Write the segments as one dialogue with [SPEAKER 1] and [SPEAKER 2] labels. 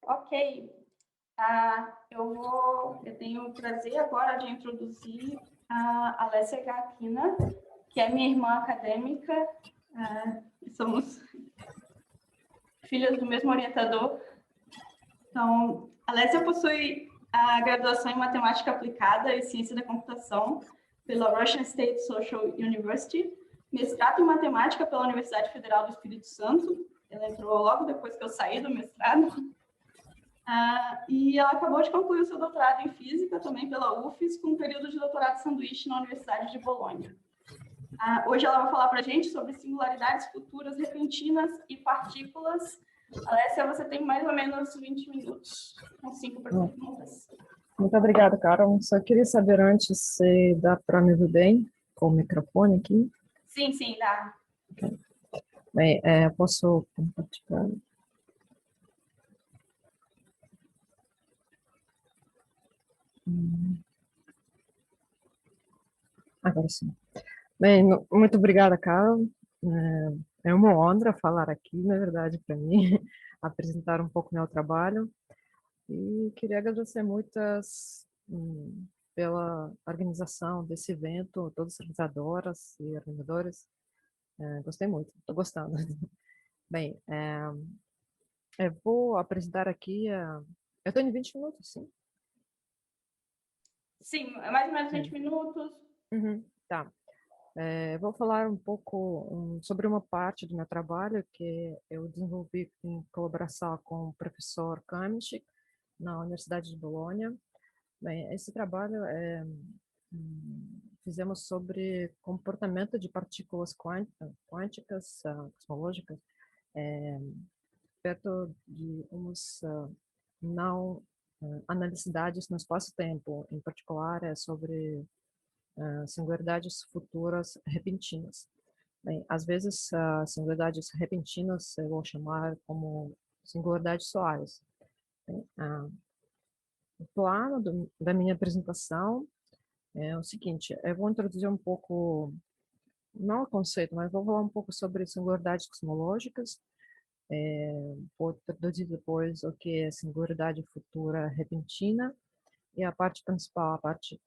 [SPEAKER 1] Ok. Eu tenho o prazer agora de introduzir a Alessia Gakina, que é minha irmã acadêmica. Somos filhas do mesmo orientador. Então, a Alessia possui a graduação em Matemática Aplicada e Ciência da Computação pela Russian State Social University, mestrado em Matemática pela Universidade Federal do Espírito Santo. Ela entrou logo depois que eu saí do mestrado. E ela acabou de concluir o seu doutorado em Física, também pela UFES, com um período de doutorado sanduíche na Universidade de Bolonha. Hoje ela vai falar para a gente sobre singularidades futuras repentinas e partículas. Alessia, você tem mais ou menos 20 minutos, com 5 perguntas.
[SPEAKER 2] Muito obrigada, Carol. Só queria saber antes se dá para me ouvir bem com o microfone aqui.
[SPEAKER 1] Sim, dá.
[SPEAKER 2] Okay. Bem, posso compartilhar? Agora sim. Bem, muito obrigada, Carol. É uma honra falar aqui, na verdade, para mim, apresentar um pouco meu trabalho. E queria agradecer muitas pela organização desse evento, todas as organizadoras e organizadores. Gostei muito, estou gostando. Bem, eu vou apresentar aqui. Eu tenho 20 minutos, sim?
[SPEAKER 1] Sim, mais ou menos 20 minutos.
[SPEAKER 2] Tá. Vou falar um pouco sobre uma parte do meu trabalho que eu desenvolvi em colaboração com o professor Kamich, na Universidade de Bolonha. Bem, esse trabalho fizemos sobre comportamento de partículas quânticas, cosmológicas, perto de umas não analisidades no espaço-tempo, em particular sobre singularidades futuras repentinas. Bem, às vezes, singularidades repentinas eu vou chamar como singularidades soares. Bem, o plano da minha apresentação é o seguinte: eu vou introduzir um pouco, não o conceito, mas vou falar um pouco sobre singularidades cosmológicas, vou introduzir depois o que é singularidade futura repentina, e a parte principal, a parte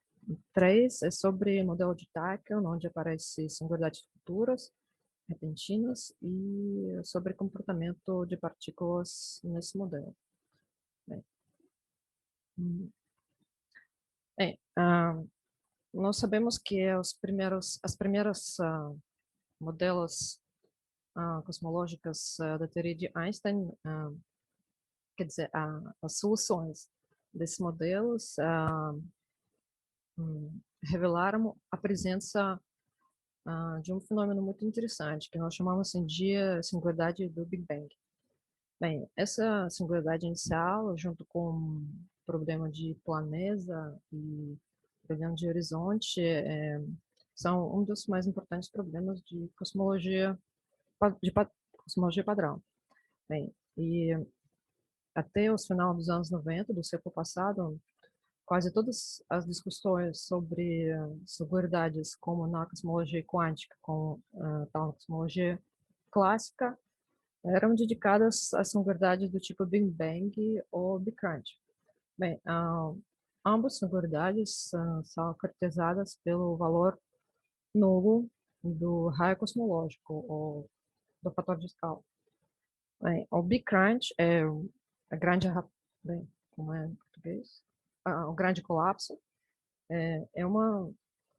[SPEAKER 2] 3, é sobre modelo de Tachyon, onde aparecem singularidades futuras repentinas e sobre comportamento de partículas nesse modelo. Bem, nós sabemos que as primeiras modelos cosmológicas da teoria de Einstein, quer dizer, as soluções desses modelos revelaram a presença de um fenômeno muito interessante, que nós chamamos assim, de singularidade do Big Bang. Bem, essa singularidade inicial, junto com o problema de planeza e problema de horizonte, são um dos mais importantes problemas de cosmologia padrão. Bem, e até os final dos anos 90 do século passado, quase todas as discussões sobre singularidades, como na cosmologia quântica, como tal cosmologia clássica, eram dedicadas a singularidades do tipo Big Bang ou Big Crunch. Bem, ambas singularidades são caracterizadas pelo valor nulo do raio cosmológico, ou do fator de escala. Bem, o Big Crunch é a grande, bem, como é em português? O grande colapso. É uma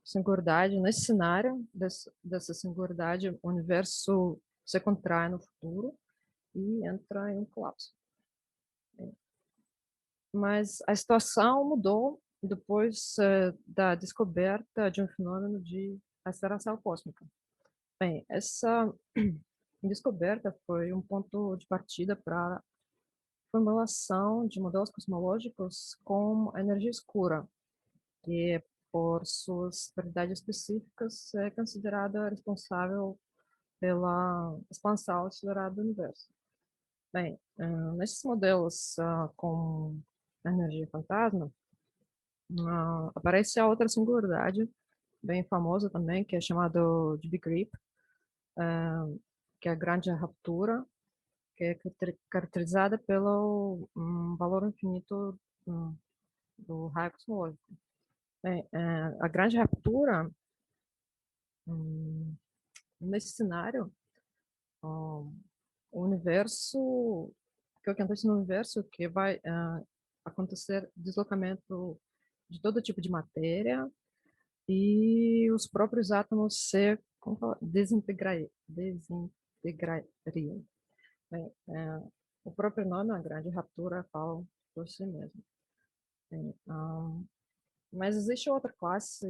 [SPEAKER 2] singularidade, nesse cenário dessa singularidade, o universo se contrai no futuro e entra em um colapso. Mas a situação mudou depois da descoberta de um fenômeno de aceleração cósmica. Bem, essa descoberta foi um ponto de partida para a formulação de modelos cosmológicos com energia escura, que, por suas propriedades específicas, é considerada responsável pela expansão acelerada do universo. Bem, nesses modelos com energia fantasma, aparece a outra singularidade, bem famosa também, que é chamada de Big Rip, que é a grande ruptura, que é caracterizada pelo valor infinito do raio cosmológico. Bem, a grande ruptura, nesse cenário, o universo, que acontece no universo, que vai acontecer deslocamento de todo tipo de matéria e os próprios átomos se como fala, desintegrariam. Bem, o próprio nome, a grande ruptura, fala por si mesmo. Bem, mas existe outra classe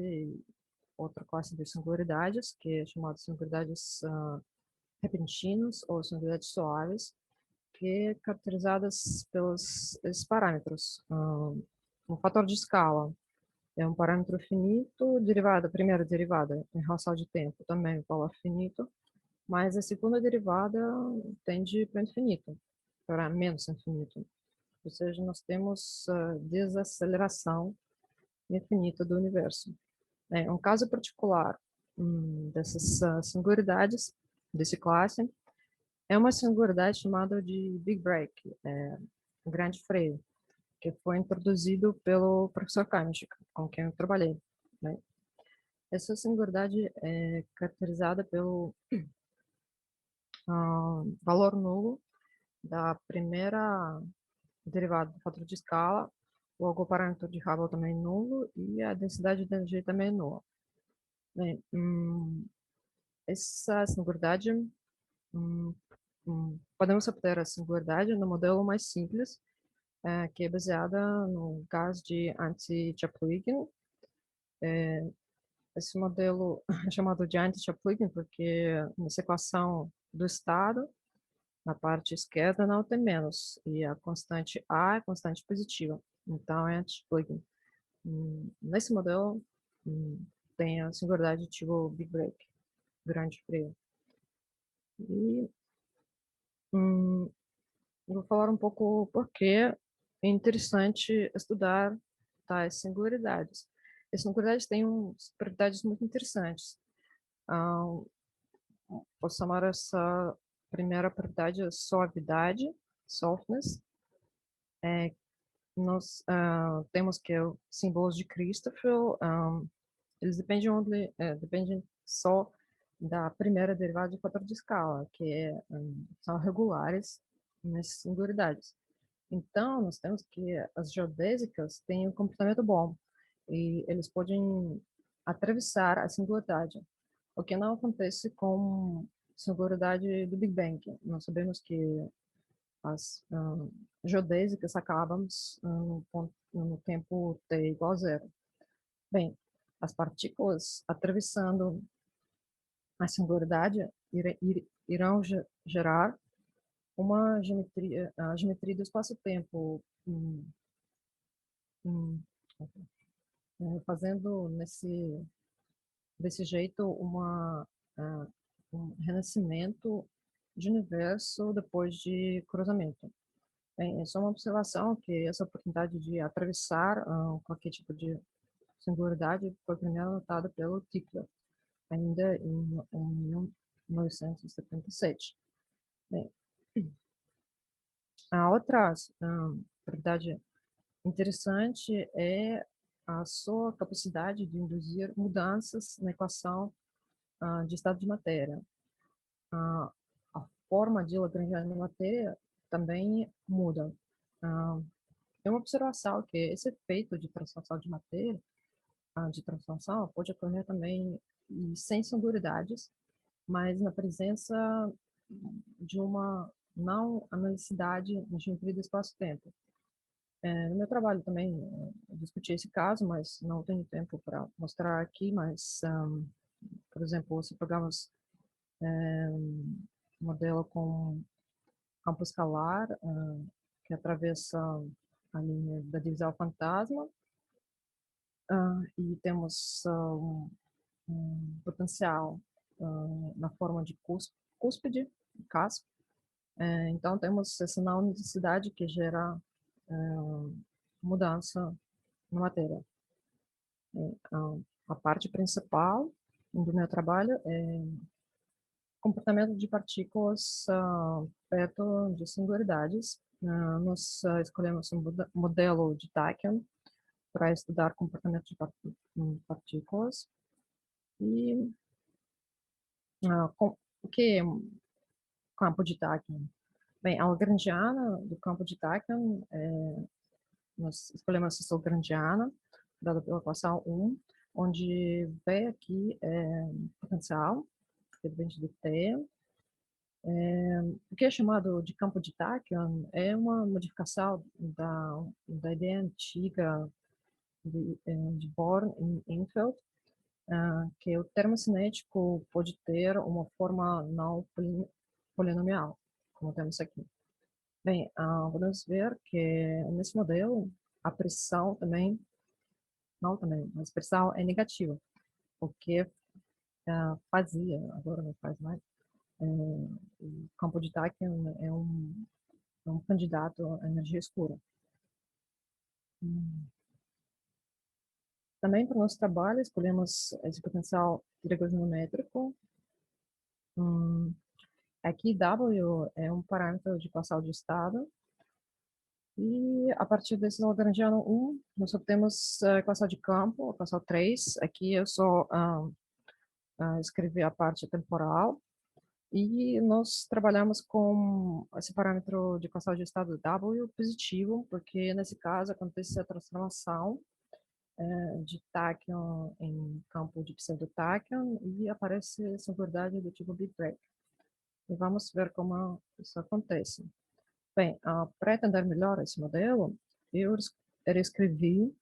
[SPEAKER 2] de singularidades, que é chamada de singularidades repentinas ou singularidades suaves, que é caracterizadas pelos esses parâmetros. Um fator de escala é um parâmetro finito, a primeira derivada em relação de tempo também é valor finito, mas a segunda derivada tende para infinito, para menos infinito. Ou seja, nós temos desaceleração infinita do universo. Um caso particular dessas singularidades, desse classe, é uma singularidade chamada de Big Break, o grande freio, que foi introduzido pelo professor Kamich, com quem eu trabalhei. Né? Essa singularidade é caracterizada pelo valor nulo da primeira derivada do fator de escala, logo o parâmetro de Hubble também nulo e a densidade de energia também é nula. Bem, essa singularidade, podemos obter a singularidade no modelo mais simples, que é baseada no gás de anti-Chaplygin. Esse modelo é chamado de anti-Chaplygin porque nessa equação do estado, na parte esquerda não tem menos, e a constante A é constante positiva, então é anti-Chaplygin. Nesse modelo, tem a singularidade tipo Big Break, grande freio. E vou falar um pouco por que é interessante estudar tais singularidades. As singularidades têm propriedades muito interessantes. Posso chamar essa primeira propriedade de suavidade, softness. Nós temos que os símbolos de Christoffel, eles dependem só da primeira derivada de fator de escala, que são regulares nessas singularidades. Então, nós temos que as geodésicas têm um comportamento bom e eles podem atravessar a singularidade, o que não acontece com a singularidade do Big Bang. Nós sabemos que as geodésicas acabam no tempo t igual a zero. Bem, as partículas atravessando a singularidade irão gerar uma geometria, a geometria do espaço-tempo, fazendo desse jeito um renascimento de universo depois de cruzamento. Bem, é só uma observação que essa oportunidade de atravessar qualquer tipo de singularidade foi primeiro notada pelo Tipler, ainda em 1977. Bem, a outra propriedade interessante é a sua capacidade de induzir mudanças na equação de estado de matéria. A forma de Lagrangiana da matéria também muda. É uma observação que esse efeito de transformação de matéria, de transformação, pode ocorrer também sem singularidades, mas na presença de uma não analicidade em geometria do espaço-tempo. No meu trabalho também discuti esse caso, mas não tenho tempo para mostrar aqui, mas, por exemplo, se pegarmos um modelo com campo escalar, que atravessa a linha da divisão fantasma, e temos potencial na forma de cúspide, casco. Então, temos essa não unicidade que gera mudança na matéria. A parte principal do meu trabalho é comportamento de partículas perto de singularidades. Nós escolhemos um modelo de Tachyon para estudar comportamento de partículas. E o que é um campo de Tachyon? Bem, a lagrangiana do campo de Tachyon, nós escolhemos essa lagrangiana, dada pela equação 1, onde V aqui é potencial, que depende de T. O que é chamado de campo de Tachyon é uma modificação da ideia antiga de Born e Enfeld, que o termo cinético pode ter uma forma não polinomial, como temos aqui. Bem, podemos ver que nesse modelo a pressão também, não também, mas a pressão é negativa, porque fazia, agora não faz mais, o campo de Tachyon é um candidato à energia escura. Também para o nosso trabalho escolhemos esse potencial trigonométrico. Aqui W é um parâmetro de equação de estado. E a partir desse lagrangiano 1, nós obtemos a equação de campo, a equação 3. Aqui eu só escrevi a parte temporal. E nós trabalhamos com esse parâmetro de equação de estado W positivo, porque nesse caso acontece a transformação de Tachyon em campo de pseudo-Tachyon e aparece singularidade do tipo Big Break. E vamos ver como isso acontece. Bem, para entender melhor esse modelo, eu escrevi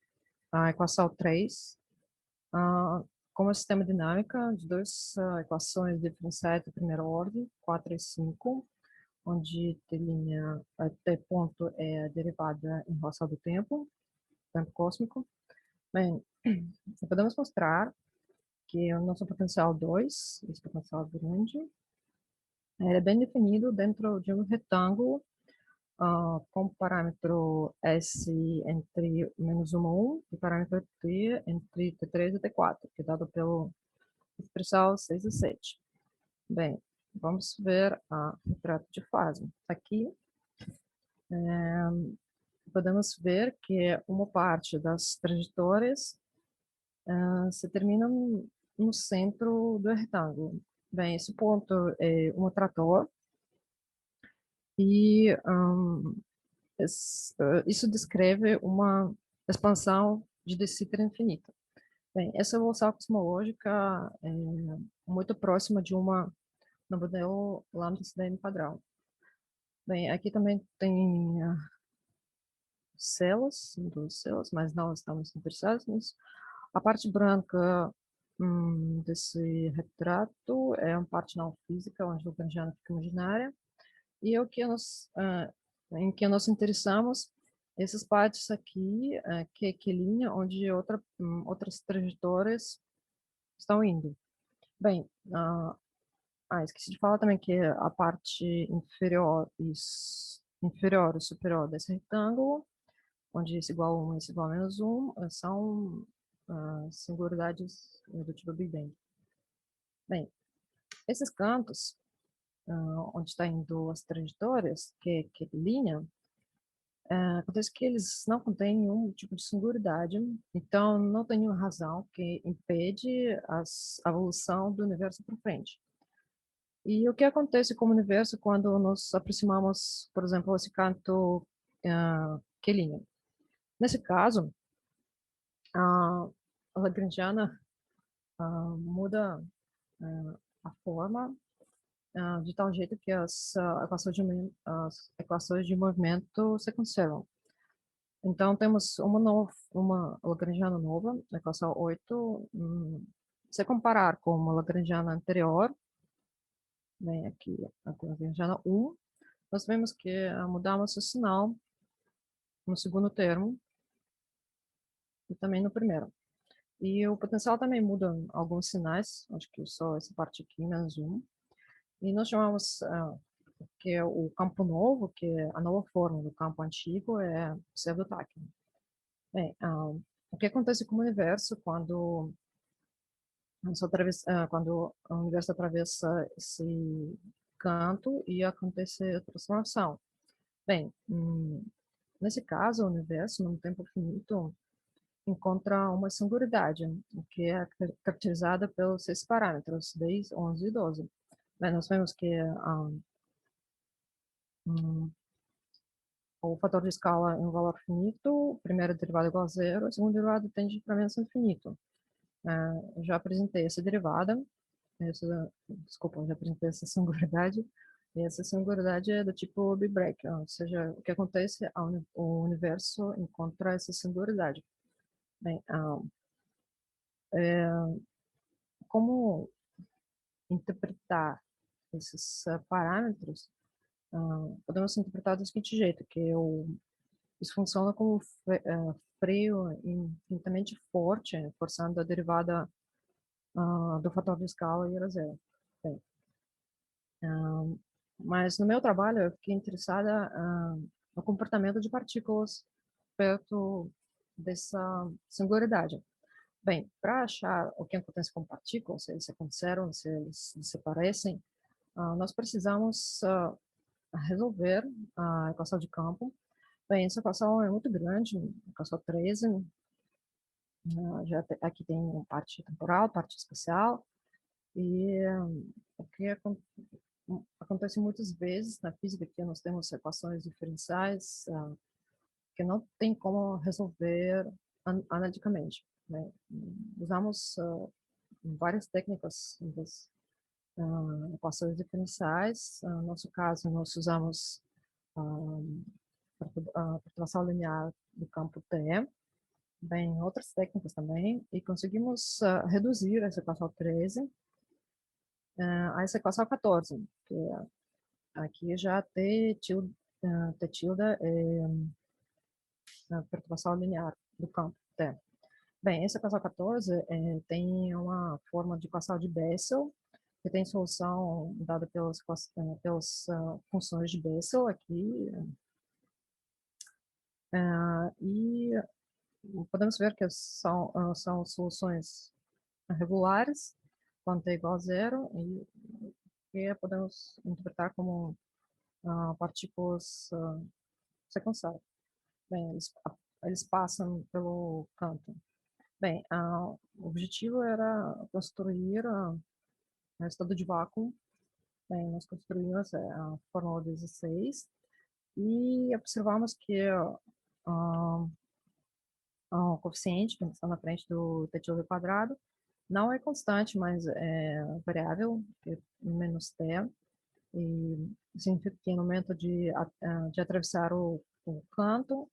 [SPEAKER 2] a equação 3 como sistema dinâmico de duas equações diferenciais de primeira ordem, 4 e 5, onde T ponto é a derivada em relação do tempo cósmico. Bem, podemos mostrar que o nosso potencial 2, esse potencial grande, é bem definido dentro de um retângulo com parâmetro S entre menos 1 e 1 e parâmetro T entre T3 e T4, que é dado pelo expressão 6 e 7. Bem, vamos ver a retrato de fase. Aqui, podemos ver que uma parte das trajetórias se termina no centro do retângulo. Bem, esse ponto é um trator e isso descreve uma expansão de De Sitter infinita. Bem, essa evolução cosmológica é muito próxima de uma no modelo lambda CDM padrão. Bem, aqui também tem duas células, mas não estamos interessados nisso. A parte branca desse retrato é uma parte não física, onde o Lagrangiano fica imaginária. E o que em que nós interessamos, essas partes aqui, que é aquelinha onde outras trajetórias estão indo. Bem, esqueci de falar também que a parte inferior e superior desse retângulo, onde isso igual a 1 e isso igual a menos 1, são singularidades do tipo Big Bang. Bem, esses cantos, onde está indo as trajetórias, que é linha, acontece que eles não contêm nenhum tipo de singularidade, então não tem nenhuma razão que impede a evolução do universo para frente. E o que acontece com o universo quando nos aproximamos, por exemplo, esse canto Q'? Nesse caso, a Lagrangiana muda a forma de tal jeito que as equações de movimento se conservam. Então, temos uma Lagrangiana nova, a equação 8. Se comparar com uma Lagrangiana anterior, bem, aqui a Lagrangiana 1, nós vemos que mudamos o sinal no segundo termo e também no primeiro. E o potencial também muda alguns sinais, acho que só essa parte aqui, menos 1. E nós chamamos que é o campo novo, que é a nova forma do campo antigo, é pseudo-Tachyon. Bem, o que acontece com o universo quando quando o universo atravessa esse canto e acontece a transformação. Bem, nesse caso, o universo, num tempo finito, encontra uma singularidade, que é caracterizada pelos 6 parâmetros, 10, 11 e 12. Bem, nós vemos que hum, o fator de escala é um valor finito, o primeiro derivado é igual a zero, o segundo derivado tende para menos infinito. Eu já apresentei essa derivada, desculpa, eu já apresentei essa singularidade, e essa singularidade é do tipo Big Break, ou seja, o que acontece, o universo encontra essa singularidade. Bem, como interpretar esses parâmetros? Podemos interpretar do seguinte jeito, que isso funciona como freio infinitamente forte, forçando a derivada do fator de escala ir a zero. Bem, mas no meu trabalho eu fiquei interessada no comportamento de partículas perto dessa singularidade. Bem, para achar o que acontece com partículas, se eles se aconteceram, se eles desaparecem, nós precisamos resolver a equação de campo. Bem, essa equação é muito grande, equação 13, aqui tem parte temporal, parte espacial, e o que acontece muitas vezes na física que nós temos equações diferenciais que não tem como resolver analiticamente, né? Usamos várias técnicas das equações diferenciais. No nosso caso, nós usamos a perturbação linear do campo T, bem, outras técnicas também, e conseguimos reduzir essa equação 13 a essa equação 14, que aqui já T tilde é a perturbação linear do campo T. Bem, essa equação 14 tem uma forma de equação de Bessel, que tem solução dada pelas funções de Bessel aqui, e podemos ver que são soluções regulares, quando t é igual a zero, e que podemos interpretar como partículas sequenciais. Bem, eles passam pelo canto. Bem, o objetivo era construir um estado de vácuo. Bem, nós construímos a Fórmula 16 e observamos que o coeficiente que está na frente do t tilde quadrado não é constante, mas é variável, que é menos t, e significa que no momento de atravessar o canto,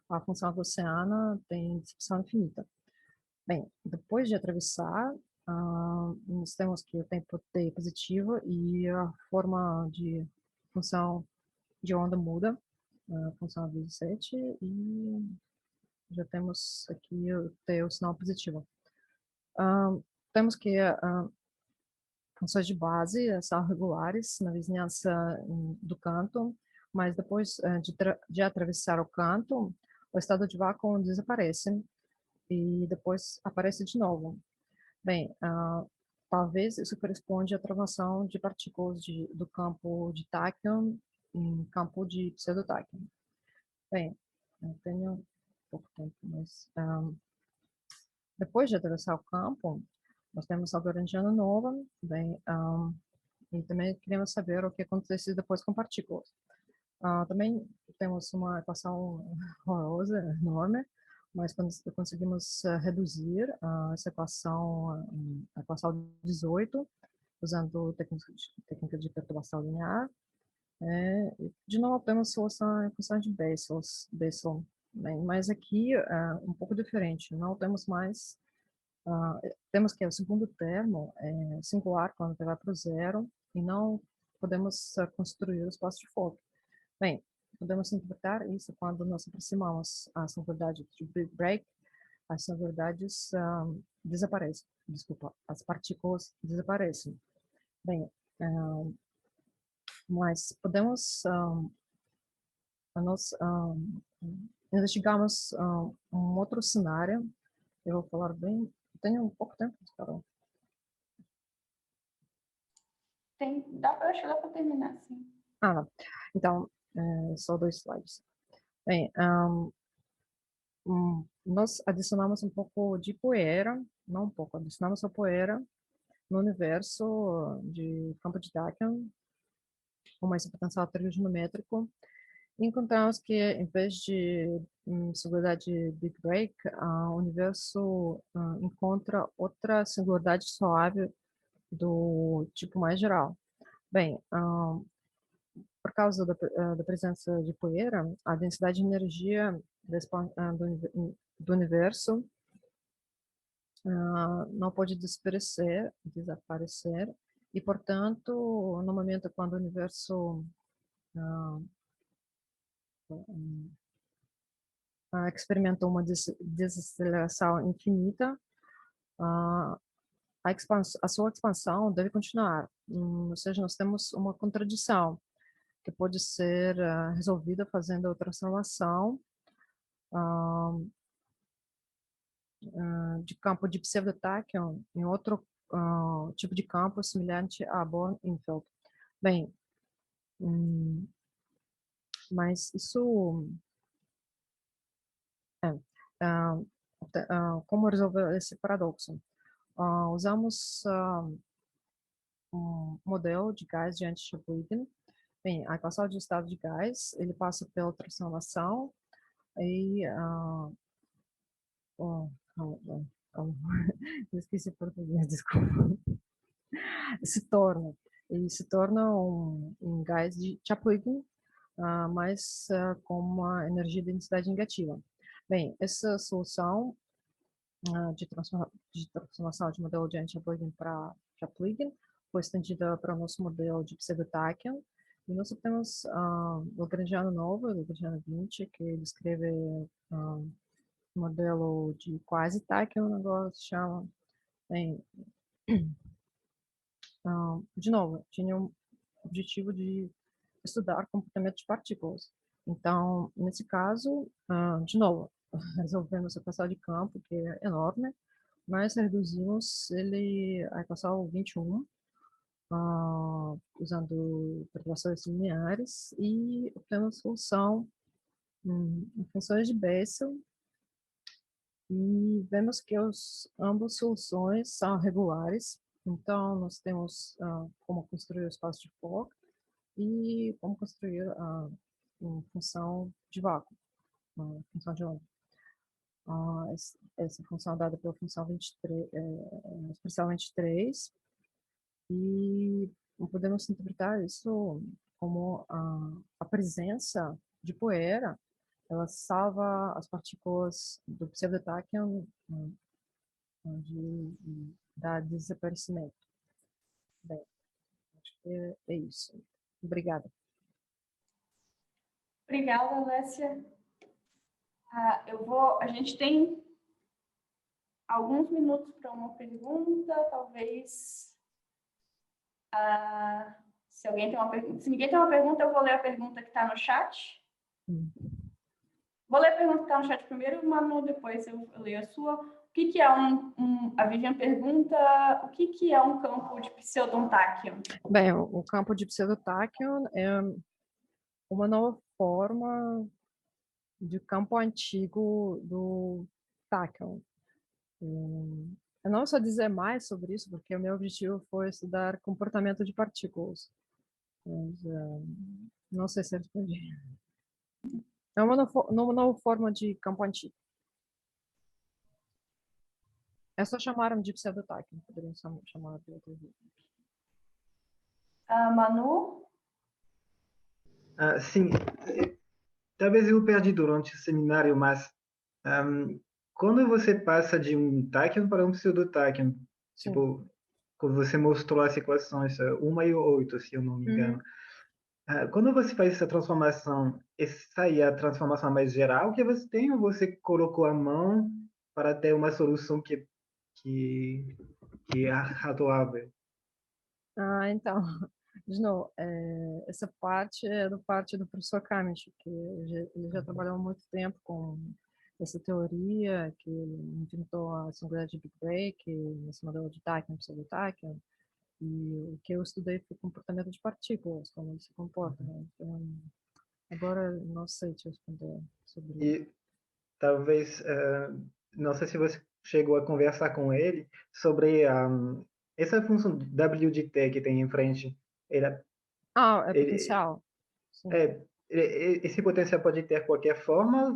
[SPEAKER 2] a função gaussiana tem dispersão infinita. Bem, depois de atravessar, nós temos que o tempo t é positivo e a forma de função de onda muda, a função 17, e já temos aqui o sinal positivo. Temos que funções de base são regulares na vizinhança do canto, mas depois de atravessar o canto, o estado de vácuo desaparece e depois aparece de novo. Bem, talvez isso corresponde à transformação de partículas do campo de tachyon em campo de pseudotachyon. Bem, eu tenho pouco tempo, mas depois de atravessar o campo, nós temos a Lagrangiana nova, bem, e também queremos saber o que acontece depois com partículas. Também temos uma equação horrorosa, enorme, mas conseguimos reduzir essa equação, a equação 18, usando técnica de perturbação linear. De novo, temos a equação de Bessel, bem, mas aqui um pouco diferente. Não temos mais, temos que o segundo termo é singular quando vai para o zero, e não podemos construir o espaço de Fock. Bem, podemos interpretar isso quando nós aproximamos a singularidade de Big Break, as singularidades desaparecem, desculpa, as partículas desaparecem. Bem, mas podemos, nós investigamos um outro cenário, eu vou falar bem, tenho um pouco tempo, Carol.
[SPEAKER 1] Acho que dá para terminar, sim.
[SPEAKER 2] Não. Então, só 2 slides. Bem, nós adicionamos um pouco de poeira, não um pouco, adicionamos a poeira no universo de campo de Tachyon, com mais potencial trigonométrico. Encontramos que, em vez de singularidade Big Break, o universo encontra outra singularidade suave do tipo mais geral. Bem, por causa da presença de poeira, a densidade de energia do universo não pode desaparecer, e, portanto, no momento quando o universo experimenta uma desaceleração infinita, a sua expansão deve continuar. Ou seja, nós temos uma contradição que pode ser resolvida fazendo a transformação de campo de pseudotachyon em outro tipo de campo semelhante a Born-Infeld. Bem, mas isso como resolver esse paradoxo? Usamos um modelo de gás de anti-Chaplygin. Bem, a equação de estado de gás, ele passa pela transformação e esqueci português, desculpa. Se torna um gás de Chaplygin, mas com uma energia de densidade negativa. Bem, essa solução de transformação de modelo de anti-Chaplygin para Chaplygin foi estendida para o nosso modelo de pseudotachyon. E nós temos o Lagrangiano novo, o Lagrangiano 20, que descreve modelo de quase tachyon, agora se chama. Bem, de novo, tinha um objetivo de estudar comportamento de partículas. Então, nesse caso, de novo, resolvemos a equação de campo, que é enorme, mas reduzimos a equação 21, usando perturbações lineares, e obtemos solução em funções de Bessel, e vemos que ambas soluções são regulares. Então, nós temos como construir o espaço de Fock e como construir uma função de vácuo, uma função de onda. Essa função é dada pela função 23, expressão 23, e podemos interpretar isso como a presença de poeira, ela salva as partículas do pseudotachyon da desaparecimento. Bem, acho que é isso. Obrigada.
[SPEAKER 1] Obrigada, Alessia. A gente tem alguns minutos para uma pergunta, talvez. Se alguém tem uma pergunta, se ninguém tem uma pergunta, eu vou ler a pergunta que está no chat. Vou ler a pergunta que está no chat primeiro, Manu, depois eu leio a sua. O que é a Vivian pergunta, o que é um campo de pseudotachyon?
[SPEAKER 2] Bem, o campo de pseudotachyon é uma nova forma de campo antigo do tachyon. Eu não sei dizer mais sobre isso, porque o meu objetivo foi estudar comportamento de partículas. Mas, não sei se respondi. É uma nova forma de campo antigo. É só chamaram de pseudotachyon, poderiam chamar de outro jeito.
[SPEAKER 1] Manu?
[SPEAKER 3] Sim, talvez eu perdi durante o seminário, mas quando você passa de um tachyon para um pseudotachyon, tipo, quando você mostrou as equações 1 e 8, se eu não me engano, quando você faz essa transformação, essa aí é a transformação mais geral que você tem, ou você colocou a mão para ter uma solução que é razoável?
[SPEAKER 2] Então, de novo, essa parte é parte do professor Kamish, que ele já trabalhou há muito tempo com essa teoria, que inventou a singularidade de Big Break, esse modelo de Tachyon, pseudotachyon. E o que eu estudei foi comportamento de partículas, como ele se comporta, né? Então, agora não sei te responder sobre isso.
[SPEAKER 3] E talvez, não sei se você chegou a conversar com ele sobre essa função WDT que tem em frente.
[SPEAKER 2] Ah, é
[SPEAKER 3] Ele,
[SPEAKER 2] potencial. Sim.
[SPEAKER 3] esse potencial pode ter qualquer forma,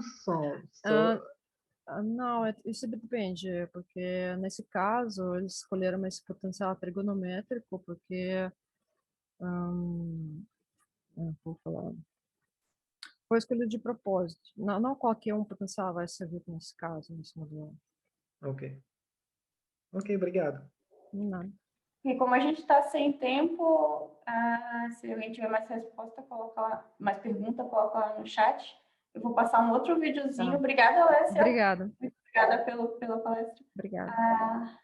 [SPEAKER 2] Ah, não, isso depende, porque nesse caso eles escolheram esse potencial trigonométrico porque, vou falar, foi escolhido de propósito. Não qualquer um potencial vai servir nesse caso, nesse modelo.
[SPEAKER 3] Ok. Ok, obrigado.
[SPEAKER 2] Não.
[SPEAKER 1] E como a gente está sem tempo, se alguém tiver mais resposta, mais pergunta, coloca lá no chat. Eu vou passar um outro videozinho.
[SPEAKER 2] Tá.
[SPEAKER 1] Obrigada, Alessia.
[SPEAKER 2] Obrigada.
[SPEAKER 1] Muito obrigada pela palestra.
[SPEAKER 2] Obrigada.